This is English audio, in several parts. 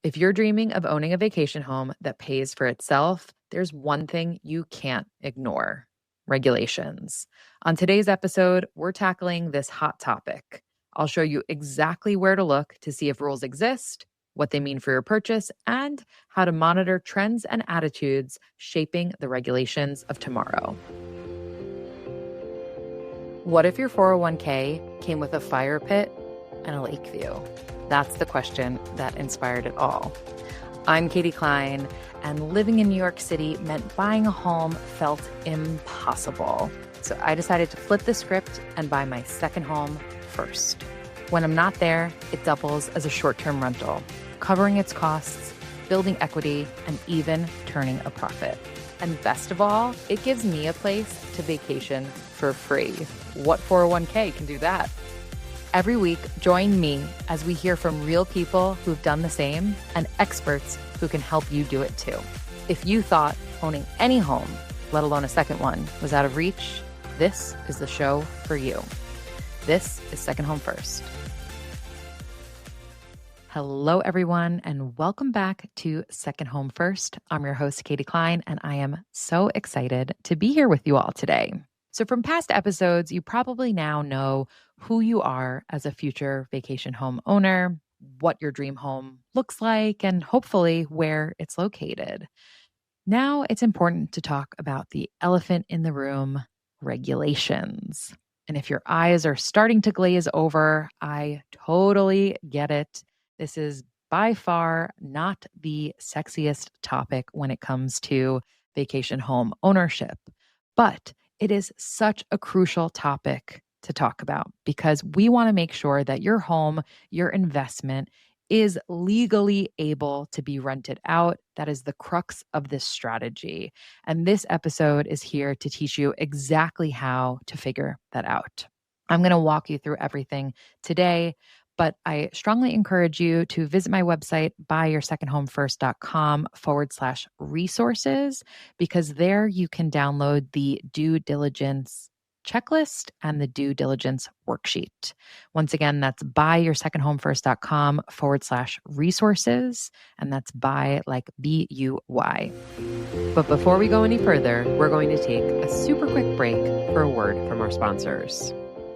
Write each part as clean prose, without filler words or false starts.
If you're dreaming of owning a vacation home that pays for itself, there's one thing you can't ignore: regulations. On today's episode, we're tackling this hot topic. I'll show you exactly where to look to see if rules exist, what they mean for your purchase, and how to monitor trends and attitudes shaping the regulations of tomorrow. What if your 401k came with a fire pit and a lake view? That's the question that inspired it all. I'm Katie Klein, and living in New York City meant buying a home felt impossible. So I decided to flip the script and buy my second home first. When I'm not there, it doubles as a short-term rental, covering its costs, building equity, and even turning a profit. And best of all, it gives me a place to vacation for free. What 401k can do that? Every week, join me as we hear from real people who've done the same and experts who can help you do it too. If you thought owning any home, let alone a second one, was out of reach, this is the show for you. This is Second Home First. Hello, everyone, and welcome back to Second Home First. I'm your host, Katie Klein, and I am so excited to be here with you all today. So from past episodes, you probably now know who you are as a future vacation home owner, what your dream home looks like, and hopefully where it's located. Now it's important to talk about the elephant in the room: regulations. And if your eyes are starting to glaze over, I totally get it. This is by far not the sexiest topic when it comes to vacation home ownership, but it is such a crucial topic to talk about because we want to make sure that your home, your investment, is legally able to be rented out. That is the crux of this strategy. And this episode is here to teach you exactly how to figure that out. I'm going to walk you through everything today, but I strongly encourage you to visit my website, buyyoursecondhomefirst.com/resources, because there you can download the due diligence checklist and the due diligence worksheet. Once again, that's buyyoursecondhomefirst.com/resources, and that's buy like BUY. But before we go any further, we're going to take a super quick break for a word from our sponsors.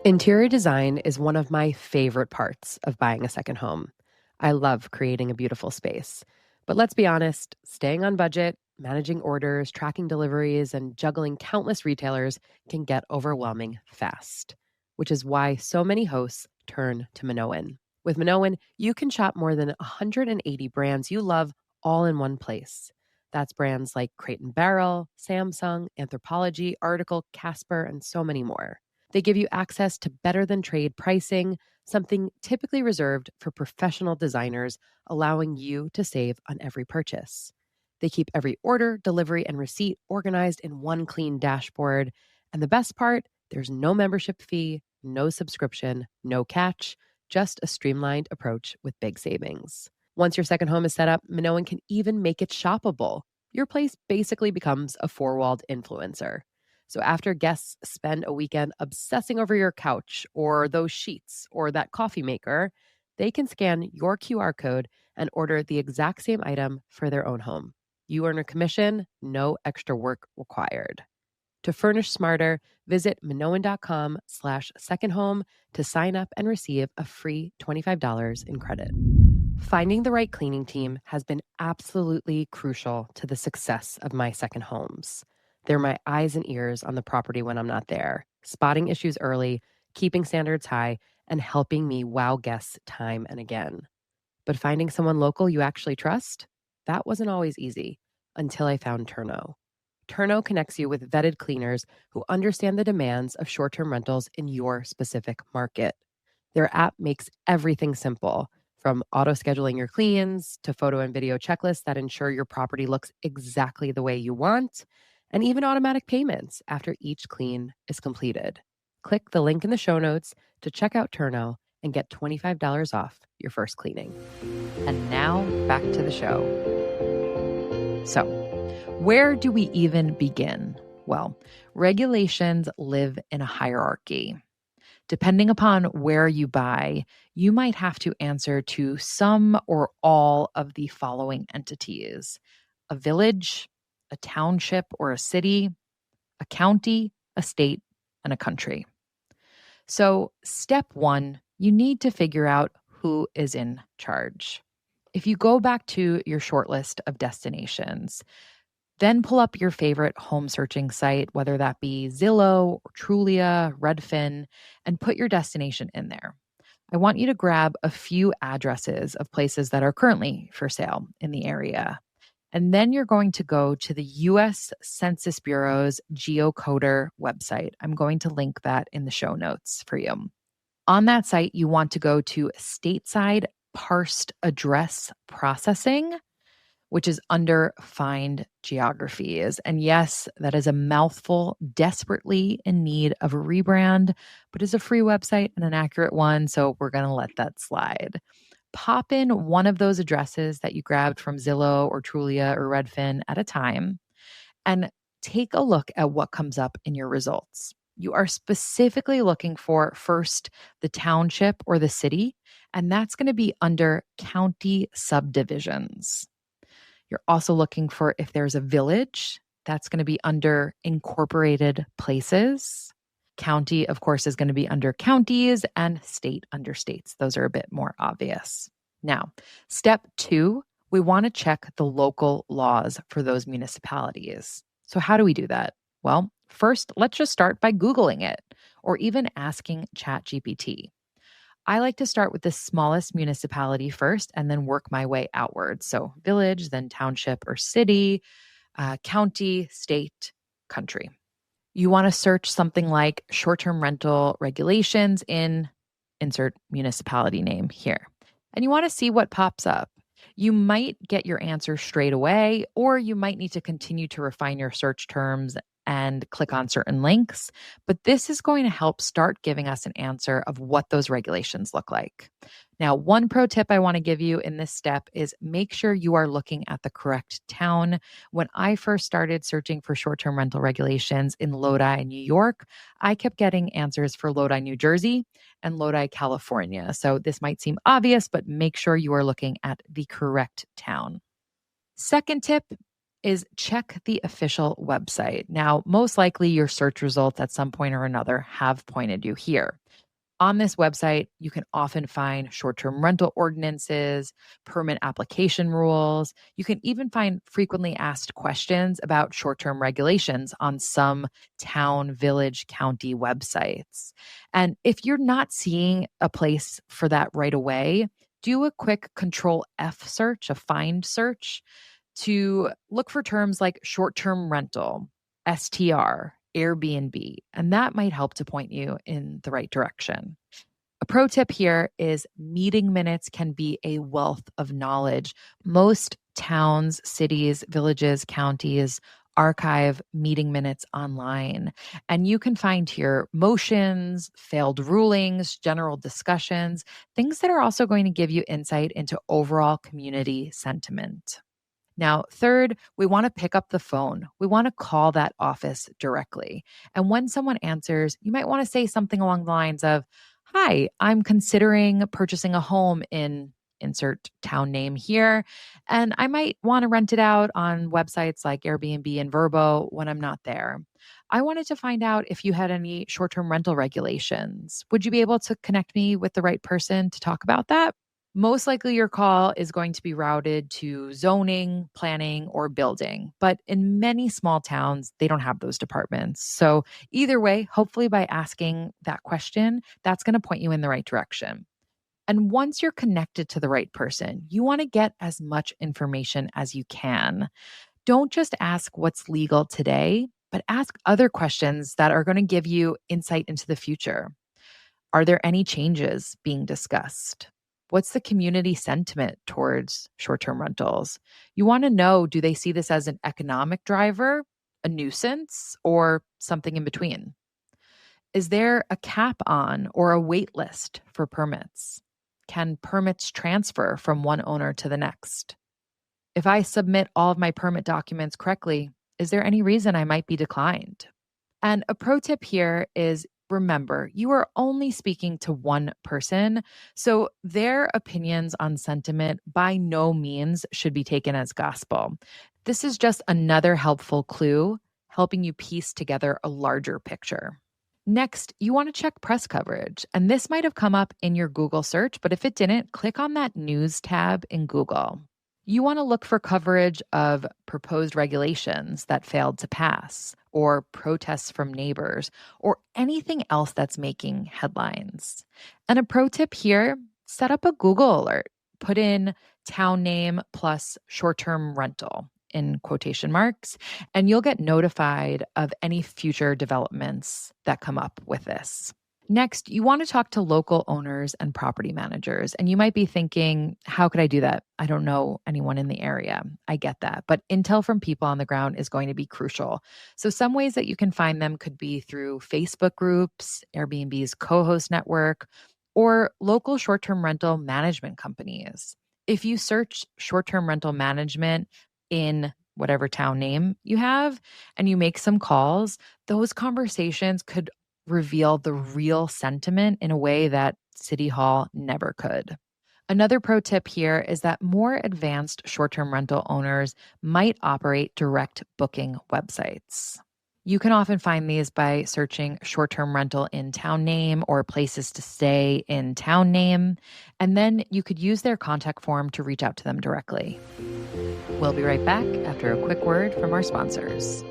Interior design is one of my favorite parts of buying a second home. I love creating a beautiful space. But let's be honest, staying on budget, managing orders, tracking deliveries, and juggling countless retailers can get overwhelming fast, which is why so many hosts turn to Minoan. With Minoan, you can shop more than 180 brands you love all in one place. That's brands like Crate & Barrel, Samsung, Anthropologie, Article, Casper, and so many more. They give you access to better-than-trade pricing, something typically reserved for professional designers, allowing you to save on every purchase. They keep every order, delivery, and receipt organized in one clean dashboard. And the best part, there's no membership fee, no subscription, no catch, just a streamlined approach with big savings. Once your second home is set up, Minoan can even make it shoppable. Your place basically becomes a four-walled influencer. So after guests spend a weekend obsessing over your couch or those sheets or that coffee maker, they can scan your QR code and order the exact same item for their own home. You earn a commission, no extra work required. To furnish smarter, visit minoan.com/secondhome to sign up and receive a free $25 in credit. Finding the right cleaning team has been absolutely crucial to the success of my second homes. They're my eyes and ears on the property when I'm not there, spotting issues early, keeping standards high, and helping me wow guests time and again. But finding someone local you actually trust? That wasn't always easy until I found Turno. Turno connects you with vetted cleaners who understand the demands of short-term rentals in your specific market. Their app makes everything simple, from auto-scheduling your cleans to photo and video checklists that ensure your property looks exactly the way you want, and even automatic payments after each clean is completed. Click the link in the show notes to check out Turno and get $25 off your first cleaning. And now back to the show. So, where do we even begin? Well, regulations live in a hierarchy. Depending upon where you buy, you might have to answer to some or all of the following entities: a village, a township or a city, a county, a state, and a country. So, step one, you need to figure out who is in charge. If you go back to your short list of destinations, then pull up your favorite home searching site, whether that be Zillow, or Trulia, Redfin, and put your destination in there. I want you to grab a few addresses of places that are currently for sale in the area. And then you're going to go to the US Census Bureau's geocoder website. I'm going to link that in the show notes for you. On that site, you want to go to stateside parsed address processing, which is under find geographies. And yes, that is a mouthful, desperately in need of a rebrand, but is a free website and an accurate one. So we're going to let that slide. Pop in one of those addresses that you grabbed from Zillow or Trulia or Redfin at a time and take a look at what comes up in your results. You are specifically looking for first the township or the city, and that's going to be under county subdivisions. You're also looking for if there's a village, that's going to be under incorporated places. County, of course, is going to be under counties, and state under states. Those are a bit more obvious. Now, step two, we want to check the local laws for those municipalities. So how do we do that? Well, first, let's just start by Googling it or even asking ChatGPT. I like to start with the smallest municipality first and then work my way outwards. So village, then township or city, county, state, country. You want to search something like short-term rental regulations in insert municipality name here. And you want to see what pops up. You might get your answer straight away, or you might need to continue to refine your search terms and click on certain links. But this is going to help start giving us an answer of what those regulations look like. Now, one pro tip I want to give you in this step is make sure you are looking at the correct town. When I first started searching for short-term rental regulations in Lodi, New York, I kept getting answers for Lodi, New Jersey and Lodi, California. So this might seem obvious, but make sure you are looking at the correct town. Second tip is check the official website. Now, most likely your search results at some point or another have pointed you here. On this website, you can often find short-term rental ordinances, permit application rules. You can even find frequently asked questions about short-term regulations on some town, village, county websites. And if you're not seeing a place for that right away, do a quick Control F search, a find search, to look for terms like short-term rental, STR, Airbnb, and that might help to point you in the right direction. A pro tip here is meeting minutes can be a wealth of knowledge. Most towns, cities, villages, counties archive meeting minutes online, and you can find here motions, failed rulings, general discussions, things that are also going to give you insight into overall community sentiment. Now, third, we want to pick up the phone. We want to call that office directly. And when someone answers, you might want to say something along the lines of, "Hi, I'm considering purchasing a home in insert town name here, and I might want to rent it out on websites like Airbnb and Vrbo when I'm not there. I wanted to find out if you had any short-term rental regulations. Would you be able to connect me with the right person to talk about that?" Most likely your call is going to be routed to zoning, planning, or building. But in many small towns, they don't have those departments. So either way, hopefully by asking that question, that's going to point you in the right direction. And once you're connected to the right person, you want to get as much information as you can. Don't just ask what's legal today, but ask other questions that are going to give you insight into the future. Are there any changes being discussed? What's the community sentiment towards short-term rentals? You want to know, do they see this as an economic driver, a nuisance, or something in between? Is there a cap on or a wait list for permits? Can permits transfer from one owner to the next? If I submit all of my permit documents correctly, is there any reason I might be declined? And a pro tip here is Remember, you are only speaking to one person, so their opinions on sentiment by no means should be taken as gospel. This is just another helpful clue helping you piece together a larger picture. Next, you want to check press coverage, and this might have come up in your Google search, but if it didn't, click on that news tab in Google. You want to look for coverage of proposed regulations that failed to pass, or protests from neighbors, or anything else that's making headlines. And a pro tip here, set up a Google alert. Put in town name plus short term rental in quotation marks, and you'll get notified of any future developments that come up with this. Next, you want to talk to local owners and property managers. And you might be thinking, how could I do that? I don't know anyone in the area. I get that. But intel from people on the ground is going to be crucial. So, some ways that you can find them could be through Facebook groups, Airbnb's co host network, or local short term rental management companies. If you search short term rental management in whatever town name you have and you make some calls, those conversations could reveal the real sentiment in a way that City Hall never could. Another pro tip here is that more advanced short term rental owners might operate direct booking websites. You can often find these by searching short term rental in town name or places to stay in town name, and then you could use their contact form to reach out to them directly. We'll be right back after a quick word from our sponsors.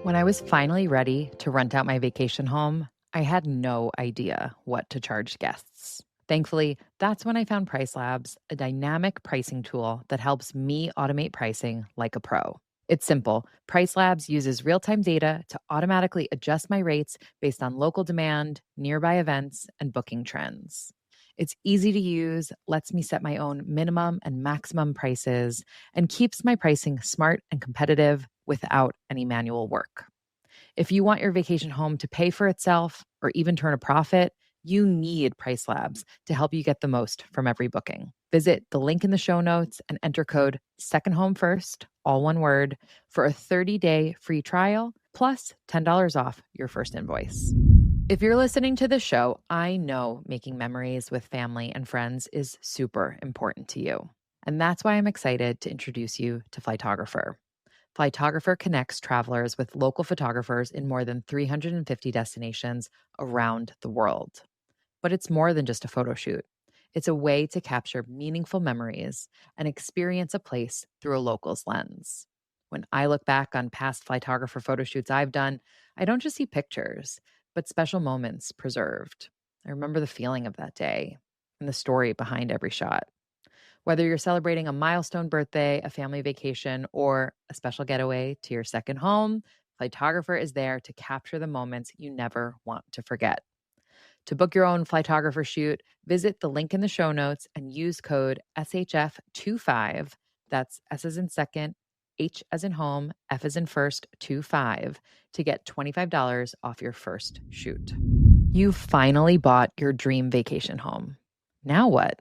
When I was finally ready to rent out my vacation home, I had no idea what to charge guests. Thankfully, that's when I found Price Labs, a dynamic pricing tool that helps me automate pricing like a pro. It's simple. Price Labs uses real-time data to automatically adjust my rates based on local demand, nearby events, and booking trends. It's easy to use, lets me set my own minimum and maximum prices, and keeps my pricing smart and competitive without any manual work. If you want your vacation home to pay for itself or even turn a profit, you need Price Labs to help you get the most from every booking. Visit the link in the show notes and enter code SECONDHOMEFIRST, all one word, for a 30-day free trial plus $10 off your first invoice. If you're listening to this show, I know making memories with family and friends is super important to you. And that's why I'm excited to introduce you to Flightographer. Flightographer connects travelers with local photographers in more than 350 destinations around the world. But it's more than just a photo shoot. It's a way to capture meaningful memories and experience a place through a local's lens. When I look back on past Flightographer photo shoots I've done, I don't just see pictures, but special moments preserved. I remember the feeling of that day and the story behind every shot. Whether you're celebrating a milestone birthday, a family vacation, or a special getaway to your second home, Flightographer is there to capture the moments you never want to forget. To book your own Flightographer shoot, visit the link in the show notes and use code SHF25, that's S as in second, H as in home, F as in first, 25, to get $25 off your first shoot. You finally bought your dream vacation home. Now what?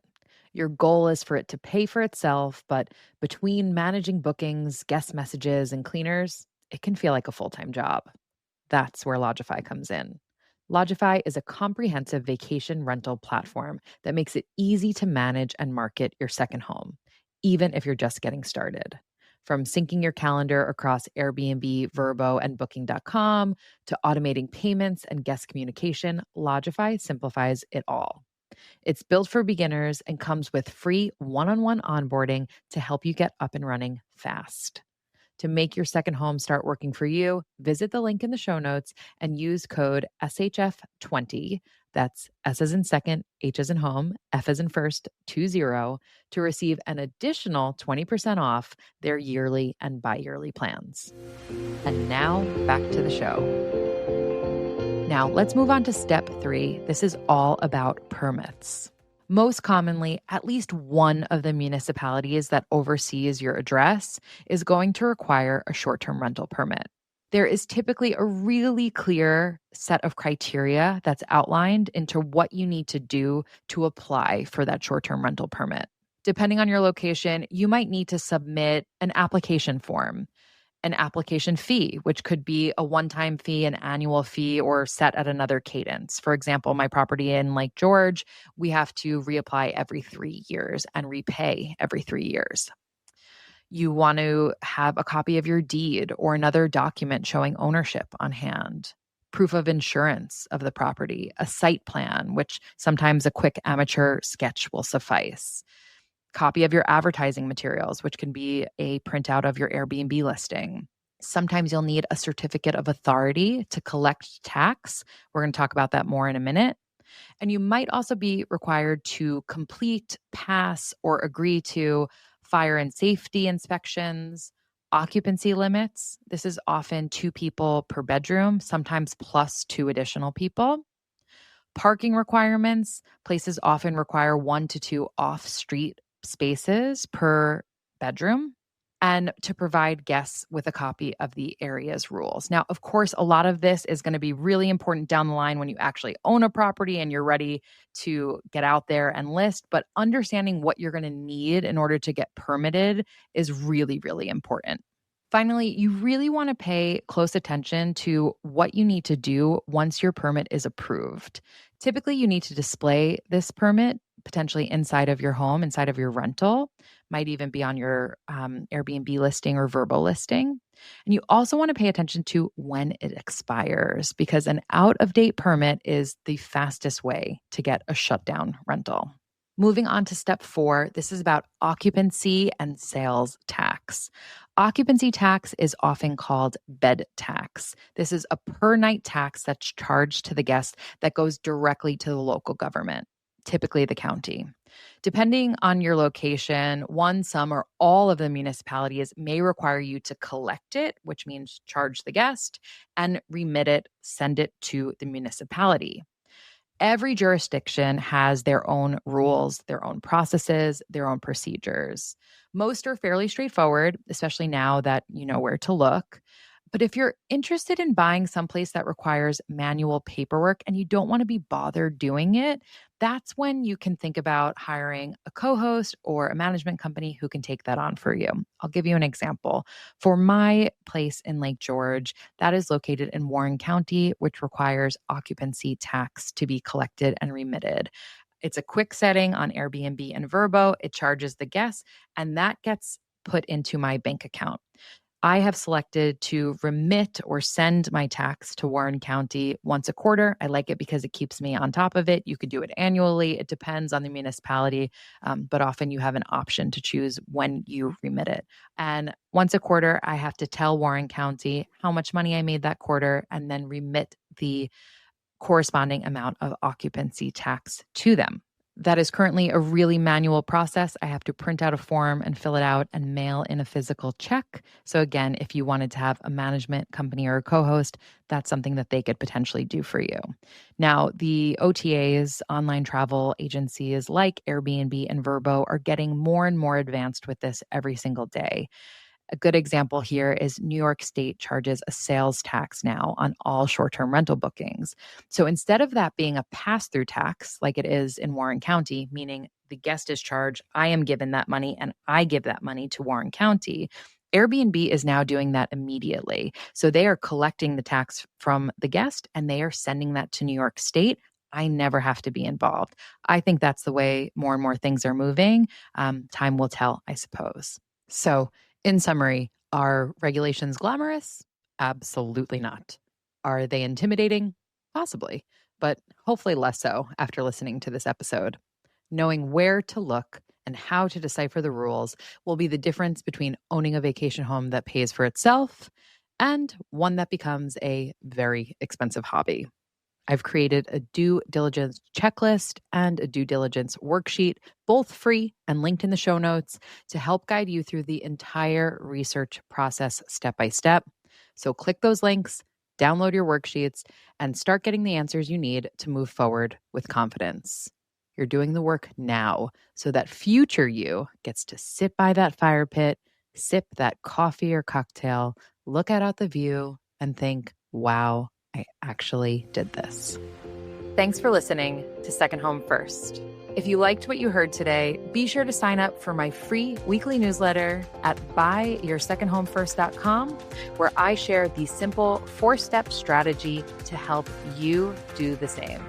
Your goal is for it to pay for itself, but between managing bookings, guest messages, and cleaners, it can feel like a full-time job. That's where Lodgify comes in. Lodgify is a comprehensive vacation rental platform that makes it easy to manage and market your second home, even if you're just getting started. From syncing your calendar across Airbnb, Vrbo, and Booking.com to automating payments and guest communication, Lodgify simplifies it all. It's built for beginners and comes with free one-on-one onboarding to help you get up and running fast. To make your second home start working for you, visit the link in the show notes and use code SHF20, that's S as in second, H as in home, F as in first, 20, to receive an additional 20% off their yearly and bi-yearly plans. And now, back to the show. Now, let's move on to step 3. This is all about permits. Most commonly, at least one of the municipalities that oversees your address is going to require a short-term rental permit. There is typically a really clear set of criteria that's outlined into what you need to do to apply for that short-term rental permit. Depending on your location, you might need to submit an application form. an application fee, which could be a one-time fee, an annual fee, or set at another cadence. For example, my property in Lake George, we have to reapply every 3 years and repay every 3 years. You want to have a copy of your deed or another document showing ownership on hand, proof of insurance of the property, a site plan, which sometimes a quick amateur sketch will suffice, copy of your advertising materials, which can be a printout of your Airbnb listing. Sometimes you'll need a certificate of authority to collect tax. We're going to talk about that more in a minute. And you might also be required to complete, pass, or agree to fire and safety inspections, occupancy limits. This is often 2 people per bedroom, sometimes plus 2 additional people. Parking requirements. Places often require 1 to 2 off-street spaces per bedroom, and to provide guests with a copy of the area's rules. Now, of course, a lot of this is going to be really important down the line when you actually own a property and you're ready to get out there and list, but understanding what you're going to need in order to get permitted is really, really important. Finally, you really want to pay close attention to what you need to do once your permit is approved. Typically, you need to display this permit potentially inside of your home, inside of your rental, might even be on your Airbnb listing or Vrbo listing. And you also want to pay attention to when it expires, because an out-of-date permit is the fastest way to get a shutdown rental. Moving on to step 4, this is about occupancy and sales tax. Occupancy tax is often called bed tax. This is a per night tax that's charged to the guest that goes directly to the local government, typically the county. Depending on your location, one, some, or all of the municipalities may require you to collect it, which means charge the guest, and remit it, send it to the municipality. Every jurisdiction has their own rules, their own processes, their own procedures. Most are fairly straightforward, especially now that you know where to look. But if you're interested in buying someplace that requires manual paperwork and you don't want to be bothered doing it, that's when you can think about hiring a co-host or a management company who can take that on for you. I'll give you an example. For my place in Lake George, that is located in Warren County, which requires occupancy tax to be collected and remitted. It's a quick setting on Airbnb and Vrbo. It charges the guests, and that gets put into my bank account. I have selected to remit or send my tax to Warren County once a quarter. I like it because it keeps me on top of it. You could do it annually. It depends on the municipality, but often you have an option to choose when you remit it. And once a quarter, I have to tell Warren County how much money I made that quarter and then remit the corresponding amount of occupancy tax to them. That is currently a really manual process. I have to print out a form and fill it out and mail in a physical check. So again, if you wanted to have a management company or a co-host, that's something that they could potentially do for you. Now, the OTAs, online travel agencies like Airbnb and Vrbo, are getting more and more advanced with this every single day. A good example here is New York State charges a sales tax now on all short-term rental bookings. So instead of that being a pass-through tax like it is in Warren County, meaning the guest is charged, I am given that money, and I give that money to Warren County, Airbnb is now doing that immediately. So they are collecting the tax from the guest and they are sending that to New York State. I never have to be involved. I think that's the way more and more things are moving. Time will tell, I suppose. So in summary, are regulations glamorous? Absolutely not. Are they intimidating? Possibly, but hopefully less so after listening to this episode. Knowing where to look and how to decipher the rules will be the difference between owning a vacation home that pays for itself and one that becomes a very expensive hobby. I've created a due diligence checklist and a due diligence worksheet, both free and linked in the show notes, to help guide you through the entire research process step by step. So click those links, download your worksheets, and start getting the answers you need to move forward with confidence. You're doing the work now so that future you gets to sit by that fire pit, sip that coffee or cocktail, look out the view, and think, wow, I actually did this. Thanks for listening to Second Home First. If you liked what you heard today, be sure to sign up for my free weekly newsletter at buyyoursecondhomefirst.com, where I share the simple 4-step strategy to help you do the same.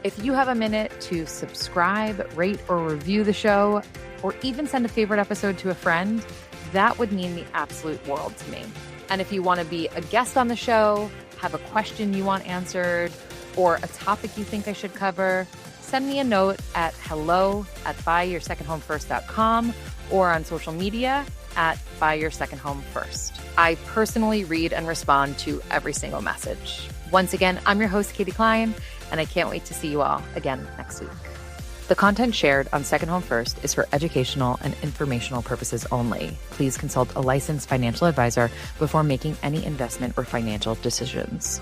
If you have a minute to subscribe, rate, or review the show, or even send a favorite episode to a friend, that would mean the absolute world to me. And if you want to be a guest on the show, have a question you want answered, or a topic you think I should cover, send me a note at hello@buyyoursecondhomefirst.com or on social media at buyyoursecondhomefirst. I personally read and respond to every single message. Once again, I'm your host, Katie Klein, and I can't wait to see you all again next week. The content shared on Second Home First is for educational and informational purposes only. Please consult a licensed financial advisor before making any investment or financial decisions.